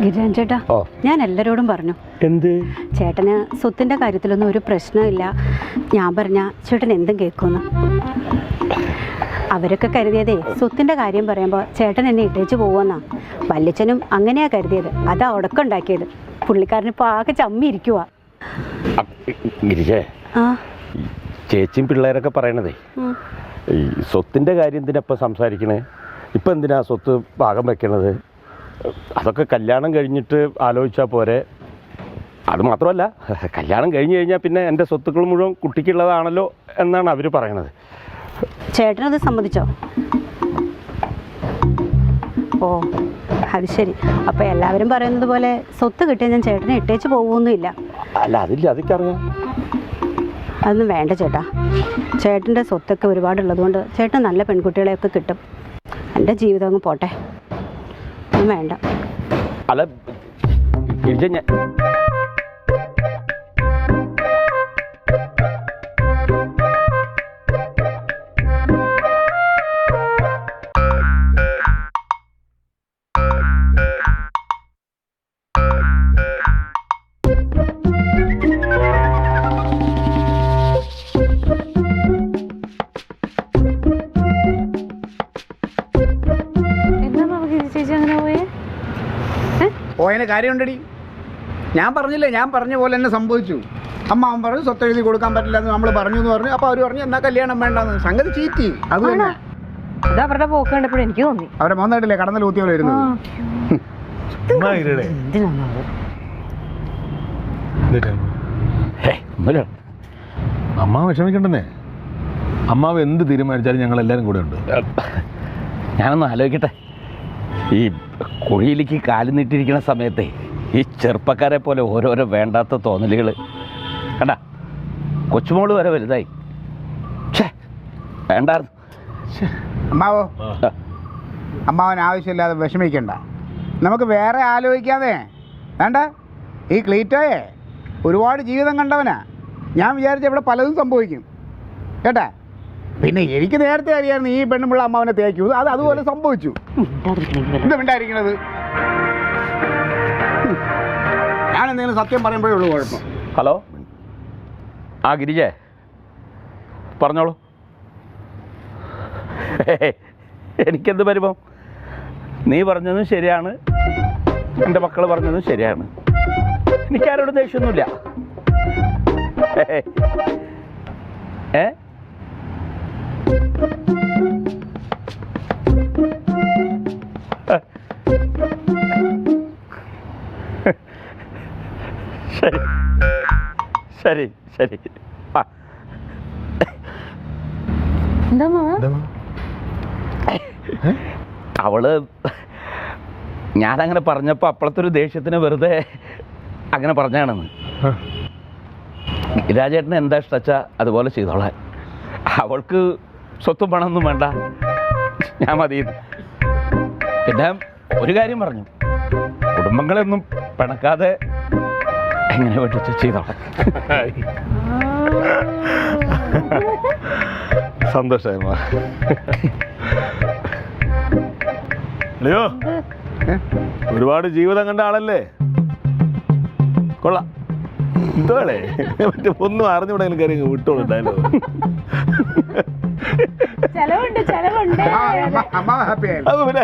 ഗിരിരാജൻ ചേട്ടാ, ഞാൻ എല്ലാവരോടും പറഞ്ഞു എന്ത് ചേട്ടന് സ്വത്തിന്റെ കാര്യത്തിലൊന്നും ഒരു പ്രശ്നമില്ല. ഞാൻ പറഞ്ഞ ചേട്ടൻ എന്തും കേൾക്കുമെന്ന്. അവരൊക്കെ കരുതിയതേ സ്വത്തിന്റെ കാര്യം പറയുമ്പോൾ ചേട്ടൻ എന്നെ ഇട്ടേച്ച് പോവുമെന്നാ. വല്യച്ഛനും അങ്ങനെയാ കരുതിയത്. അതാ ഉടക്കുണ്ടാക്കിയത്. പുള്ളിക്കാരനിപ്പോൾ ആകെ ചമ്മി ഇരിക്കുക. ഗിരിജേ, ചേച്ചിയും പിള്ളേരൊക്കെ പറയണതേ ഈ സ്വത്തിൻ്റെ കാര്യം എന്തിനപ്പം സംസാരിക്കണേ? ഇപ്പം എന്തിനാ സ്വത്ത് ഭാഗം വെക്കണത്? അതൊക്കെ കല്യാണം കഴിഞ്ഞിട്ട് ആലോചിച്ചാൽ പോരെ. അത് മാത്രമല്ല, കല്യാണം കഴിഞ്ഞ് കഴിഞ്ഞാൽ പിന്നെ എൻ്റെ സ്വത്തുക്കൾ മുഴുവൻ കുട്ടിക്കുള്ളതാണല്ലോ എന്നാണ് അവർ പറയണത്. ചേട്ടനത് സമ്മതിച്ചോ? ഓ, അത് ശരി. അപ്പോൾ എല്ലാവരും പറയുന്നത് പോലെ സ്വത്ത് കിട്ടിയാൽ ഞാൻ ചേട്ടനെ ഇട്ടേച്ച് പോകുമൊന്നുമില്ല. അല്ല, അതില്ല, അതൊക്കെയറിയാം. അതൊന്നും വേണ്ട ചേട്ടാ. ചേട്ടൻ്റെ സ്വത്തൊക്കെ ഒരുപാടുള്ളതുകൊണ്ട് ചേട്ടൻ നല്ല പെൺകുട്ടികളെയൊക്കെ കിട്ടും. എൻ്റെ ജീവിതം അങ്ങ് പോട്ടെ. ഒന്നും വേണ്ട. അല്ല ഗിരിജ, ഞാൻ പോയതിന് കാര്യമുണ്ടടി. ഞാൻ പറഞ്ഞില്ലേ, ഞാൻ പറഞ്ഞ പോലെ തന്നെ സംഭവിച്ചു. അവൻ പറഞ്ഞു സ്വത്ത് എഴുതി കൊടുക്കാൻ പറ്റില്ല എന്ന് നമ്മൾ പറഞ്ഞു എന്ന് പറഞ്ഞു. അപ്പോൾ അവർ പറഞ്ഞു എന്നാൽ കല്യാണം വേണ്ടെന്ന്. സംഗതി ചീറ്റി. അത് തന്നെ അവരുടെ പോക്ക് കണ്ടപ്പോഴും എനിക്ക് തോന്നി. അവരെ മോന്നായിട്ടില്ലേ കടന്നൽ ഊത്തി പോലെ വരുന്നത്. അമ്മ വിഷമിക്കണ്ടെന്നേ. അമ്മാവ് എന്ത് തീരുമാനിച്ചാലും ഞങ്ങൾ എല്ലാവരും കൂടെ ഉണ്ട്. ഞാനൊന്ന് ആലോചിക്കട്ടെ. ഈ കുഴിയിലേക്ക് കാല് നീട്ടിയിരിക്കുന്ന സമയത്തെ ഈ ചെറുപ്പക്കാരെ പോലെ ഓരോരോ വേണ്ടാത്ത തോന്നലുകൾ കണ്ട. കൊച്ചുമോള് വരെ വലുതായി. വേണ്ടായിരുന്നു. അമ്മാവോ, അമ്മാവൻ ആവശ്യമില്ലാതെ വിഷമിക്കണ്ട. നമുക്ക് വേറെ ആലോചിക്കാതെ വേണ്ട. ഈ ക്ലീറ്റോയെ ഒരുപാട് ജീവിതം കണ്ടവനാ. ഞാൻ വിചാരിച്ച ഇവിടെ പലതും സംഭവിക്കും കേട്ടാ. പിന്നെ എനിക്ക് നേരത്തെ അറിയാമായിരുന്നു ഈ പെണ്ണുമ്പിള്ള അമ്മാവനെ തേക്കൂ. അത് അതുപോലെ സംഭവിച്ചു. എന്താ മിണ്ടായിരിക്കണത്? ഞാൻ എന്തെങ്കിലും സത്യം പറയുമ്പോഴേ ഉള്ളൂ കുഴപ്പം. ഹലോ, ആ ഗിരിജേ പറഞ്ഞോളൂ. എനിക്കെന്ത് പരിഭവം? നീ പറഞ്ഞതും ശരിയാണ്, എൻ്റെ മക്കൾ പറഞ്ഞതും ശരിയാണ്. എനിക്കാരോടും ദേഷ്യമൊന്നുമില്ല. ഏ ശരി ശരി ശരി. അവള് ഞാനങ്ങനെ പറഞ്ഞപ്പോൾ അപ്പോഴത്തെ ഒരു ദേഷ്യത്തിന് വെറുതെ അങ്ങനെ പറഞ്ഞാണെന്ന്. രാജേട്ടന് എന്താ ഇഷ്ടച്ചാ അതുപോലെ ചെയ്തോളാൻ. അവൾക്ക് സ്വത്തും പണമൊന്നും വേണ്ട, ഞാൻ മതി. പിന്നെ ഒരു കാര്യം പറഞ്ഞു, കുടുംബങ്ങളെയൊന്നും പിണക്കാതെ എങ്ങനെ വെട്ടിച്ച് ചെയ്തോളാം. സന്തോഷമായിരുന്നു. അല്ലയോ, ഒരുപാട് ജീവിതം കണ്ട ആളല്ലേ? കൊള്ളാം. എന്തോളെ മറ്റേ ഒന്നും അറിഞ്ഞൂടെ കാര്യം വിട്ടോണ്ടായാലോ. ചെലവുണ്ട്. അമ്മ ഹാപ്പി ആയിരുന്നു. അത് പിന്നെ